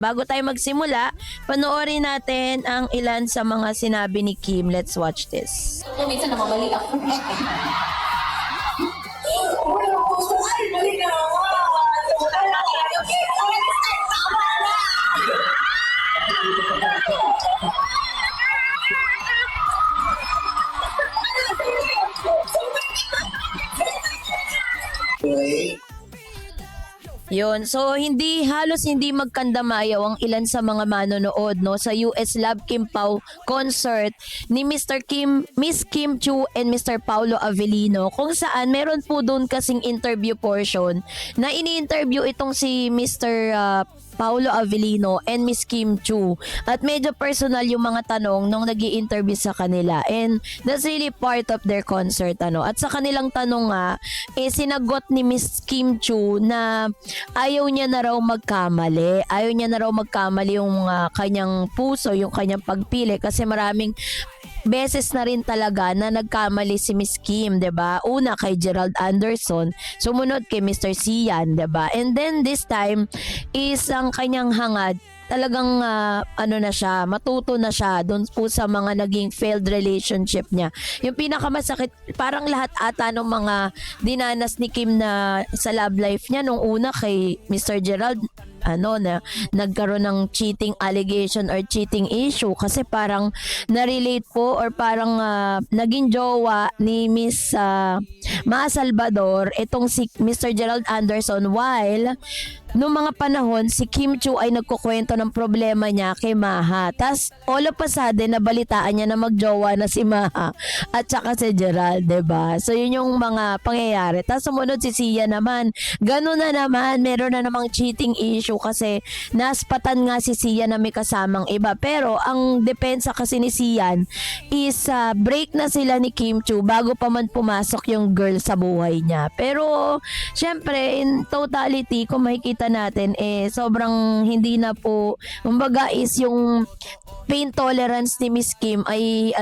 bago tayo magsimula, panoorin natin ang ilan sa mga sinabi ni Kim. Let's watch this. Kung minsan namamali ako. Ay, mali na ako. Yun. So, halos hindi magkandamayaw ang ilan sa mga manonood no, sa US Love Kim Pao concert ni Mr. Kim, Miss Kim Chu and Mr. Paulo Avellino, kung saan meron po doon kasing interview portion na ini-interview itong si Mr. Paulo Avellino and Miss Kim Chu. At medyo personal yung mga tanong nung nag-i-interview sa kanila. And that's really part of their concert. At sa kanilang tanong nga, sinagot ni Miss Kim Chu na ayaw niya na raw magkamali. Ayaw niya na raw magkamali yung kanyang puso, yung kanyang pagpili. Kasi maraming beses na rin talaga na nagkamali si Miss Kim, 'di ba? Una kay Gerald Anderson, sumunod kay Mr. Sian, 'di ba? And then this time is ang kanyang hangad talagang matuto na siya doon po sa mga naging failed relationship niya. Yung pinakamasakit, parang lahat ata ng mga dinanas ni Kim na sa love life niya nung una kay Mr. Gerald, na nagkaroon ng cheating allegation or cheating issue kasi parang na-relate po or parang naging jowa ni Miss Ma Salvador itong si Mr. Gerald Anderson, while noong mga panahon si Kim Chu ay nagkukwento ng problema niya kay Maha. Tas all of a sudden nabalitaan niya na magjowa na si Maha at saka si Gerald, 'di ba? So yun yung mga pangyayari. Tas sumunod si Sia naman. Ganun na naman, meron na namang cheating issue kasi naspatan nga si Sia na may kasamang iba. Pero ang depensa kasi ni Sian is break na sila ni Kim Chu bago pa man pumasok yung girl sa buhay niya. Pero syempre in totality kung makikita natin sobrang hindi na po, kumbaga is yung pain tolerance ni Miss Kim ay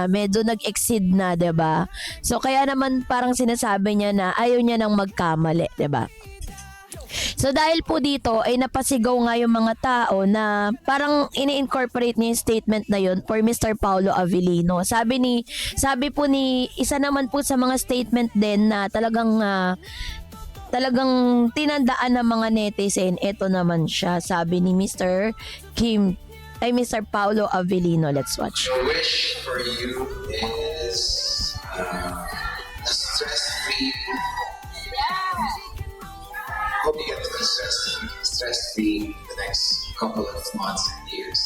medyo nag-exceed na, 'di ba? So kaya naman parang sinasabi niya na ayaw niya nang magkamali, 'di ba? So dahil po dito ay napasigaw nga yung mga tao na parang ini-incorporate niya yung statement na yun for Mr. Paulo Avellino. Sabi po ni isa naman po sa mga statement din na talagang tinandaan ng mga netizen. Ito naman siya, sabi ni Mr. Paulo Avellino. Let's watch. The wish for you is a stress-free. Hope you get to be stress-free the next couple of months and years.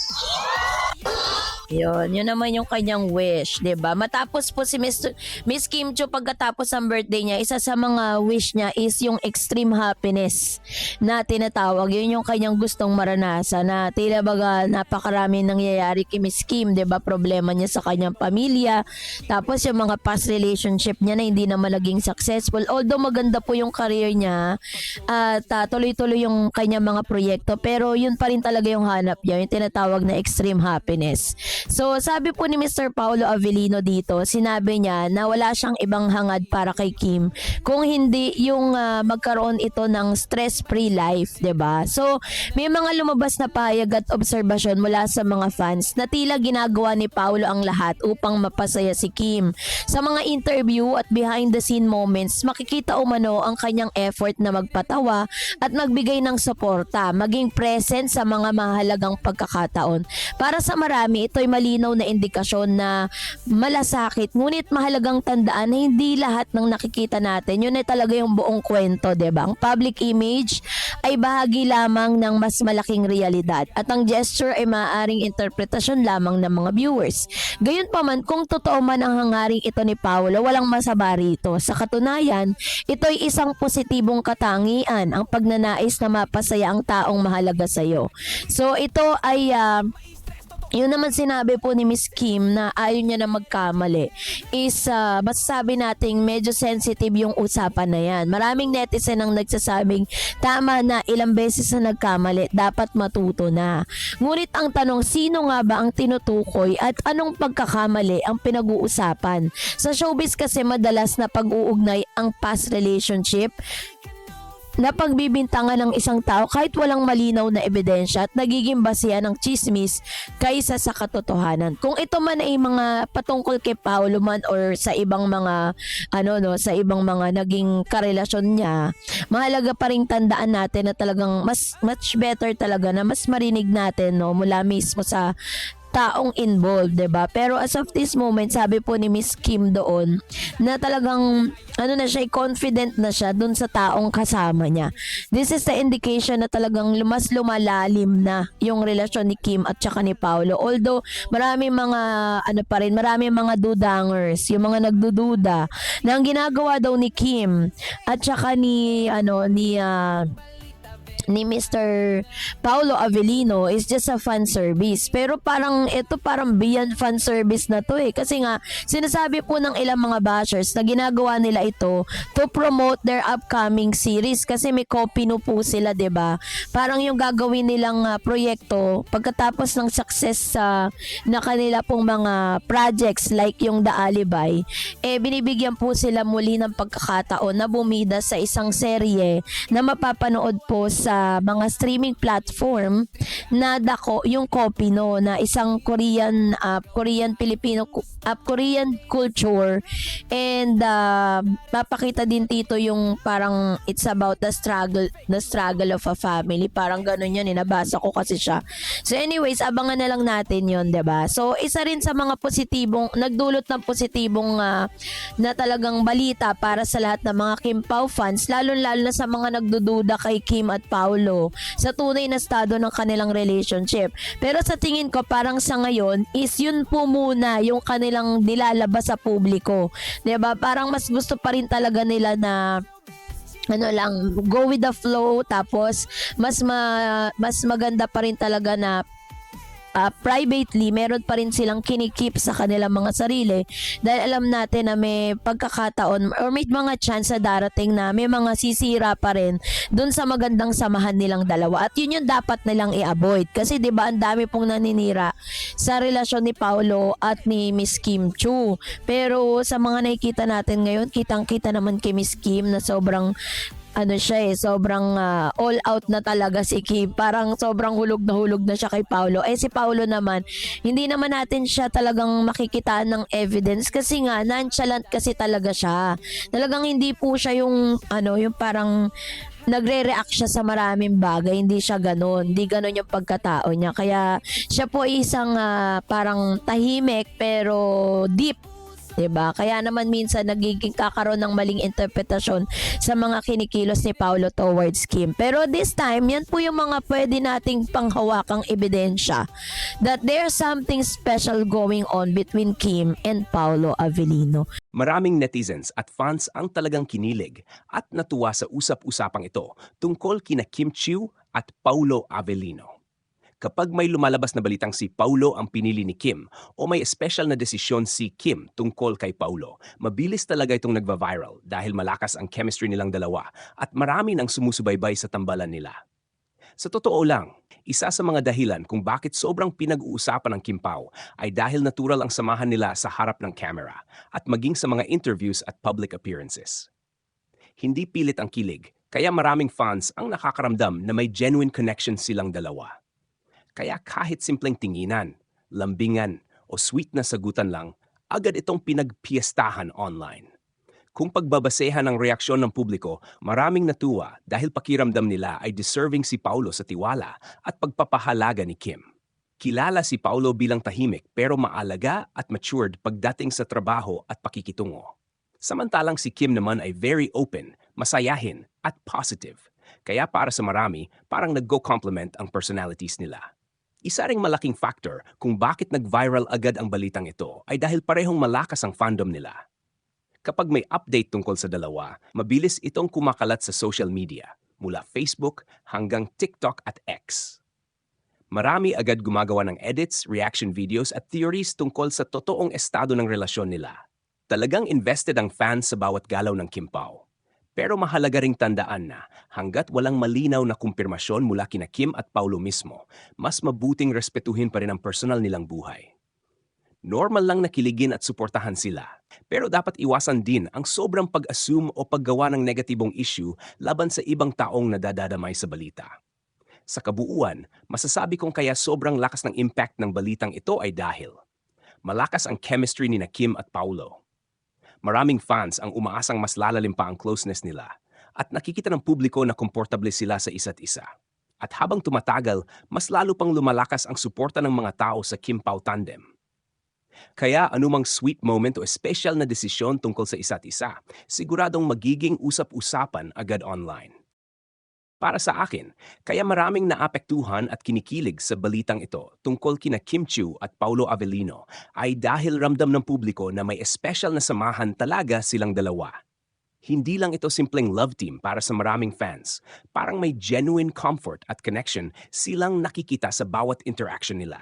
Yun naman yung kanyang wish, 'di ba? Matapos po si Miss Kim Chu pagkatapos ng birthday niya, isa sa mga wish niya is yung extreme happiness na tinatawag. Yun yung kanyang gustong maranasan na tila baga napakarami nangyayari kay Miss Kim, 'di ba? Problema niya sa kanyang pamilya. Tapos yung mga past relationship niya na hindi naman naging successful. Although maganda po yung career niya at tuloy-tuloy yung kanyang mga proyekto, pero yun pa rin talaga yung hanap niya, yung tinatawag na extreme happiness. So sabi po ni Mr. Paulo Avellino dito, sinabi niya na wala siyang ibang hangad para kay Kim kung hindi yung magkaroon ito ng stress-free life, 'di ba? So may mga lumabas na pahayag at obserbasyon mula sa mga fans na tila ginagawa ni Paulo ang lahat upang mapasaya si Kim. Sa mga interview at behind the scene moments, makikita umano ang kanyang effort na magpatawa at magbigay ng suporta, maging present sa mga mahalagang pagkakataon. Para sa marami, ito'y malinaw na indikasyon na malasakit, ngunit mahalagang tandaan na hindi lahat ng nakikita natin yun ay talaga yung buong kwento, 'di ba? Ang public image ay bahagi lamang ng mas malaking realidad at ang gesture ay maaaring interpretasyon lamang ng mga viewers. Gayunpaman, kung totoo man ang hangaring ito ni Paulo, walang masama rito. Sa katunayan, ito'y isang positibong katangian, ang pagnanais na mapasaya ang taong mahalaga sa iyo. So ito ay yun naman sinabi po ni Miss Kim na ayaw niya na magkamali is masasabi nating medyo sensitive yung usapan na yan. Maraming netizen ang nagsasabing tama na, ilang beses na nagkamali, dapat matuto na. Ngunit ang tanong, sino nga ba ang tinutukoy at anong pagkakamali ang pinag-uusapan? Sa showbiz kasi madalas na pag-uugnay ang past relationship napagbibintangan ng isang tao kahit walang malinaw na ebidensya at nagiging basehan ng chismis kaysa sa katotohanan. Kung ito man ay mga patungkol kay Paolo man or sa ibang mga sa ibang mga naging karelasyon niya, mahalaga pa ring tandaan natin na talagang much better talaga na mas marinig natin mula mismo sa taong involved, 'di ba? Pero as of this moment, sabi po ni Miss Kim doon na talagang na siya, confident na siya doon sa taong kasama niya. This is the indication na talagang mas lumalalim na yung relasyon ni Kim at saka ni Paolo. Although marami mga marami mga dudangers, yung mga nagdududa na ang ginagawa daw ni Kim at saka ni Mr. Paulo Avellino is just a fan service. Pero parang beyond fan service na to kasi nga sinasabi po ng ilang mga bashers na ginagawa nila ito to promote their upcoming series kasi may copy po sila, 'di ba? Parang yung gagawin nilang proyekto pagkatapos ng success na kanila pong mga projects like yung The Alibi, binibigyan po sila muli ng pagkakataon na bumida sa isang serye na mapapanood po sa mga streaming platform na yung copy na isang Korean Filipino Korean culture, and papakita din dito yung parang it's about the struggle of a family, parang ganun yun, nabasa ko kasi siya. So anyways, abangan na lang natin yun, 'di ba? So isa rin sa mga nagdulot ng positibong na talagang balita para sa lahat ng mga Kim Pao fans, lalo na sa mga nagdududa kay Kim at Paulo sa tunay na estado ng kanilang relationship. Pero sa tingin ko parang sa ngayon is yun po muna yung kanilang nilalabas sa publiko. 'Di ba? Parang mas gusto pa rin talaga nila na go with the flow, tapos mas maganda pa rin talaga na privately, meron pa rin silang kinikip sa kanilang mga sarili dahil alam natin na may pagkakataon or may mga chance na darating na may mga sisira pa rin dun sa magandang samahan nilang dalawa, at yun yung dapat nilang i-avoid kasi 'di ba ang dami pong naninira sa relasyon ni Paulo at ni Miss Kim Chu. Pero sa mga nakikita natin ngayon, kitang-kita naman kay Miss Kim na sobrang sobrang all out na talaga si Kim. Parang sobrang hulog na siya kay Paulo. Si Paulo naman, hindi naman natin siya talagang makikitaan ng evidence kasi nga nonchalant kasi talaga siya. Talagang hindi po siya yung parang nagre-react siya sa maraming bagay. Hindi siya ganun. Hindi ganun yung pagkatao niya. Kaya siya po isang parang tahimik pero deep, 'di ba? Kaya naman minsan nagiging kakaroon ng maling interpretasyon sa mga kinikilos ni Paulo towards Kim. Pero this time, yan po yung mga pwede nating panghawakang ebidensya that there's something special going on between Kim and Paulo Avellino. Maraming netizens at fans ang talagang kinilig at natuwa sa usap-usapang ito tungkol kina Kim Chiu at Paulo Avellino. Kapag may lumalabas na balitang si Paulo ang pinili ni Kim o may special na desisyon si Kim tungkol kay Paulo, mabilis talaga itong nagva-viral dahil malakas ang chemistry nilang dalawa at marami nang sumusubaybay sa tambalan nila. Sa totoo lang, isa sa mga dahilan kung bakit sobrang pinag-uusapan ng Kim Pao ay dahil natural ang samahan nila sa harap ng camera at maging sa mga interviews at public appearances. Hindi pilit ang kilig, kaya maraming fans ang nakakaramdam na may genuine connection silang dalawa. Kaya kahit simpleng tinginan, lambingan o sweet na sagutan lang, agad itong pinagpiestahan online. Kung pagbabasehan ng reaksyon ng publiko, maraming natuwa dahil pakiramdam nila ay deserving si Paulo sa tiwala at pagpapahalaga ni Kim. Kilala si Paulo bilang tahimik pero maalaga at matured pagdating sa trabaho at pakikitungo. Samantalang si Kim naman ay very open, masayahin at positive. Kaya para sa marami, parang naggo-complement ang personalities nila. Isa ring malaking factor kung bakit nag-viral agad ang balitang ito ay dahil parehong malakas ang fandom nila. Kapag may update tungkol sa dalawa, mabilis itong kumakalat sa social media, mula Facebook hanggang TikTok at X. Marami agad gumagawa ng edits, reaction videos at theories tungkol sa totoong estado ng relasyon nila. Talagang invested ang fans sa bawat galaw ng Kim Pao. Pero mahalaga ring tandaan na hanggat walang malinaw na kumpirmasyon mula kina Kim at Paulo mismo, mas mabuting respetuhin pa rin ang personal nilang buhay. Normal lang na kiligin at suportahan sila. Pero dapat iwasan din ang sobrang pag-assume o paggawa ng negatibong issue laban sa ibang taong nadadadamay sa balita. Sa kabuuan, masasabi kong kaya sobrang lakas ng impact ng balitang ito ay dahil malakas ang chemistry ni Kim at Paulo. Maraming fans ang umaasang mas lalalim pa ang closeness nila at nakikita ng publiko na komportable sila sa isa't isa. At habang tumatagal, mas lalo pang lumalakas ang suporta ng mga tao sa Kim-Pao tandem. Kaya anumang sweet moment o special na desisyon tungkol sa isa't isa, siguradong magiging usap-usapan agad online. Para sa akin, kaya maraming naapektuhan at kinikilig sa balitang ito tungkol kina Kim Chiu at Paulo Avellino ay dahil ramdam ng publiko na may special na samahan talaga silang dalawa. Hindi lang ito simpleng love team para sa maraming fans, parang may genuine comfort at connection silang nakikita sa bawat interaction nila.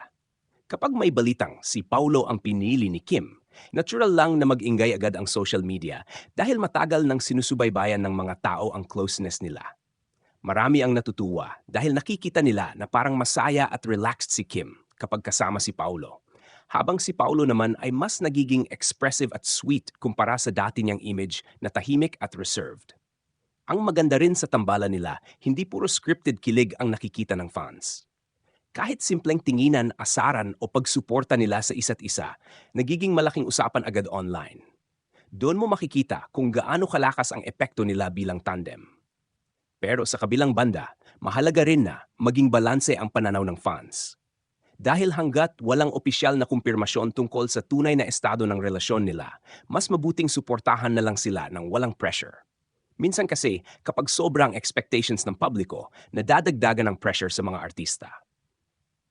Kapag may balitang si Paulo ang pinili ni Kim, natural lang na mag-ingay agad ang social media dahil matagal nang sinusubaybayan ng mga tao ang closeness nila. Marami ang natutuwa dahil nakikita nila na parang masaya at relaxed si Kim kapag kasama si Paulo. Habang si Paulo naman ay mas nagiging expressive at sweet kumpara sa dati niyang image na tahimik at reserved. Ang maganda rin sa tambalan nila, hindi puro scripted kilig ang nakikita ng fans. Kahit simpleng tinginan, asaran o pagsuporta nila sa isa't isa, nagiging malaking usapan agad online. Doon mo makikita kung gaano kalakas ang epekto nila bilang tandem. Pero sa kabilang banda, mahalaga rin na maging balanse ang pananaw ng fans. Dahil hanggat walang opisyal na kumpirmasyon tungkol sa tunay na estado ng relasyon nila, mas mabuting suportahan na lang sila ng walang pressure. Minsan kasi, kapag sobrang expectations ng publiko, nadadagdagan ng pressure sa mga artista.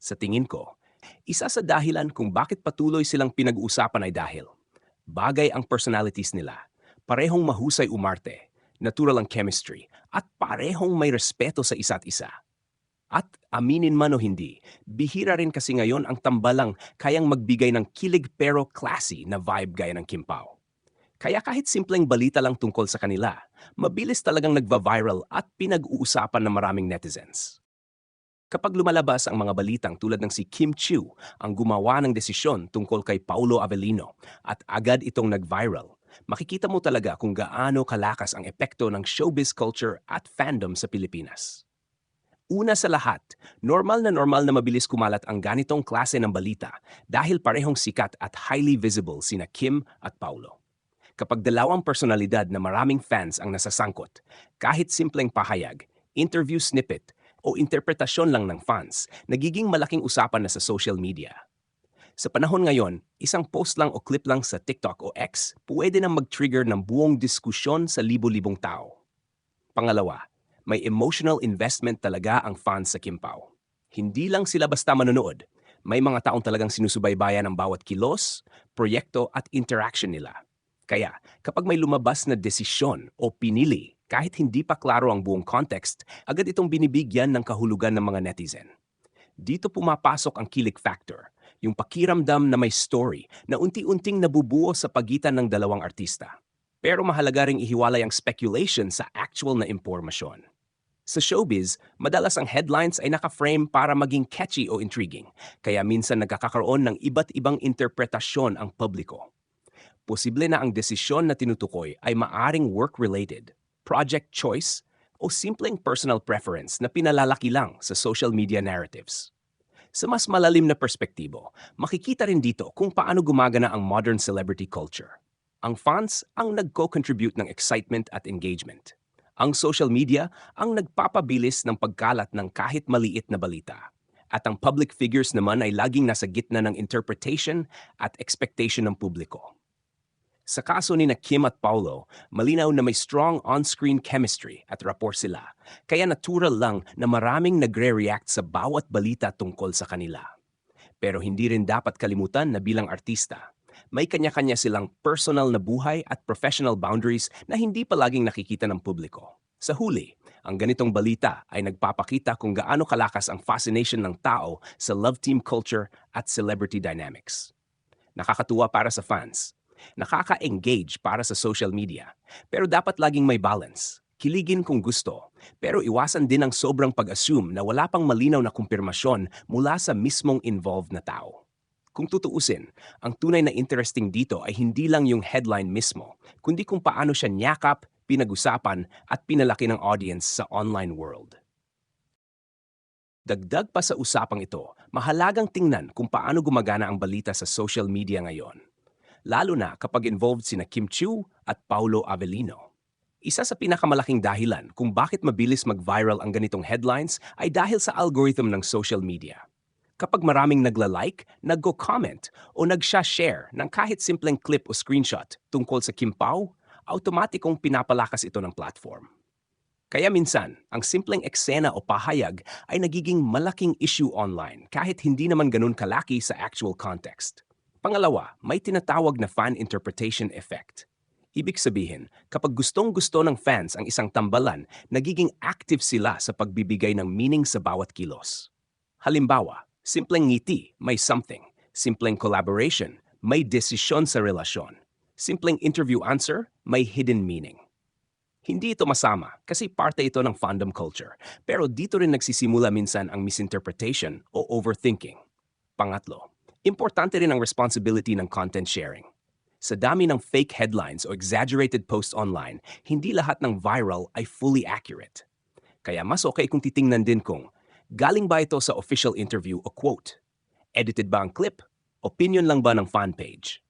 Sa tingin ko, isa sa dahilan kung bakit patuloy silang pinag-uusapan ay dahil bagay ang personalities nila, parehong mahusay umarte, natural ang chemistry, at parehong may respeto sa isa't isa. At aminin man o hindi, bihira rin kasi ngayon ang tambalang kayang magbigay ng kilig pero classy na vibe gaya ng Kim Pao. Kaya kahit simpleng balita lang tungkol sa kanila, mabilis talagang nagva-viral at pinag-uusapan ng maraming netizens. Kapag lumalabas ang mga balitang tulad ng si Kim Chiu ang gumawa ng desisyon tungkol kay Paulo Avellino at agad itong nag-viral, makikita mo talaga kung gaano kalakas ang epekto ng showbiz culture at fandom sa Pilipinas. Una sa lahat, normal na mabilis kumalat ang ganitong klase ng balita dahil parehong sikat at highly visible sina Kim at Paulo. Kapag dalawang personalidad na maraming fans ang nasasangkot, kahit simpleng pahayag, interview snippet, o interpretasyon lang ng fans, nagiging malaking usapan na sa social media. Sa panahon ngayon, isang post lang o clip lang sa TikTok o X pwede nang mag-trigger ng buong diskusyon sa libo-libong tao. Pangalawa, may emotional investment talaga ang fans sa Kim Pao. Hindi lang sila basta manonood. May mga taong talagang sinusubaybayan ang bawat kilos, proyekto at interaction nila. Kaya, kapag may lumabas na desisyon o pinili, kahit hindi pa klaro ang buong context, agad itong binibigyan ng kahulugan ng mga netizen. Dito pumapasok ang kilig factor, yung pakiramdam na may story na unti-unting nabubuo sa pagitan ng dalawang artista. Pero mahalaga ring ihiwalay ang speculation sa actual na impormasyon. Sa showbiz, madalas ang headlines ay naka-frame para maging catchy o intriguing, kaya minsan nagkakaroon ng iba't ibang interpretasyon ang publiko. Posible na ang desisyon na tinutukoy ay maaring work-related, project choice, o simpleng personal preference na pinalalaki lang sa social media narratives. Sa mas malalim na perspektibo, makikita rin dito kung paano gumagana ang modern celebrity culture. Ang fans ang nagko-contribute ng excitement at engagement. Ang social media ang nagpapabilis ng pagkalat ng kahit maliit na balita. At ang public figures naman ay laging nasa gitna ng interpretation at expectation ng publiko. Sa kaso ni Kim at Paulo, malinaw na may strong on-screen chemistry at rapport sila, kaya natural lang na maraming nagre-react sa bawat balita tungkol sa kanila. Pero hindi rin dapat kalimutan na bilang artista, may kanya-kanya silang personal na buhay at professional boundaries na hindi palaging nakikita ng publiko. Sa huli, ang ganitong balita ay nagpapakita kung gaano kalakas ang fascination ng tao sa love team culture at celebrity dynamics. Nakakatuwa para sa fans, nakaka-engage para sa social media, pero dapat laging may balance. Kiligin kung gusto, pero iwasan din ang sobrang pag-assume na wala pang malinaw na kumpirmasyon mula sa mismong involved na tao. Kung tutuusin, ang tunay na interesting dito ay hindi lang yung headline mismo, kundi kung paano siya niyakap, pinag-usapan at pinalaki ng audience sa online world. Dagdag pa sa usapang ito, mahalagang tingnan kung paano gumagana ang balita sa social media ngayon. Lalo na kapag involved sina Kim Chiu at Paulo Avellino. Isa sa pinakamalaking dahilan kung bakit mabilis mag-viral ang ganitong headlines ay dahil sa algorithm ng social media. Kapag maraming nagla-like, nagko-comment o nag-share ng kahit simpleng clip o screenshot tungkol sa Kim Pao, automatikong pinapalakas ito ng platform. Kaya minsan, ang simpleng eksena o pahayag ay nagiging malaking issue online kahit hindi naman ganun kalaki sa actual context. Pangalawa, may tinatawag na fan interpretation effect. Ibig sabihin, kapag gustong-gusto ng fans ang isang tambalan, nagiging active sila sa pagbibigay ng meaning sa bawat kilos. Halimbawa, simpleng ngiti, may something. Simpleng collaboration, may desisyon sa relasyon. Simpleng interview answer, may hidden meaning. Hindi ito masama kasi parte ito ng fandom culture. Pero dito rin nagsisimula minsan ang misinterpretation o overthinking. Pangatlo, importante rin ang responsibility ng content sharing. Sa dami ng fake headlines o exaggerated posts online, hindi lahat ng viral ay fully accurate. Kaya mas okay kung titingnan din kung galing ba ito sa official interview o quote? Edited ba ang clip? Opinion lang ba ng fan page?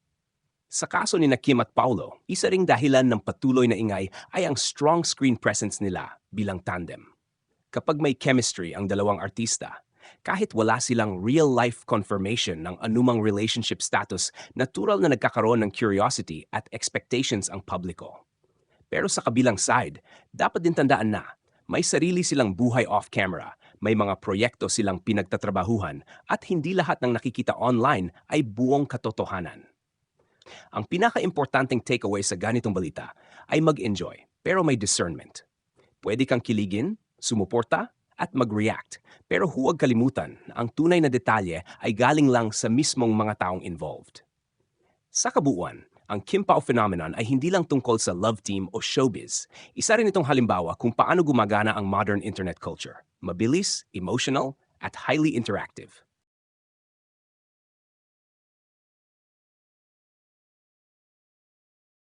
Sa kaso ni Kim at Paulo, isa ring dahilan ng patuloy na ingay ay ang strong screen presence nila bilang tandem. Kapag may chemistry ang dalawang artista, kahit wala silang real-life confirmation ng anumang relationship status, natural na nagkakaroon ng curiosity at expectations ang publiko. Pero sa kabilang side, dapat din tandaan na may sarili silang buhay off-camera, may mga proyekto silang pinagtatrabahuhan at hindi lahat ng nakikita online ay buong katotohanan. Ang pinaka-importanting takeaway sa ganitong balita ay mag-enjoy pero may discernment. Pwede kang kiligin, sumuporta at mag-react pero huwag kalimutan na ang tunay na detalye ay galing lang sa mismong mga taong involved. Sa kabuuan, ang Kim Pao phenomenon ay hindi lang tungkol sa love team o showbiz. Isa rin itong halimbawa kung paano gumagana ang modern internet culture. Mabilis, emotional, at highly interactive.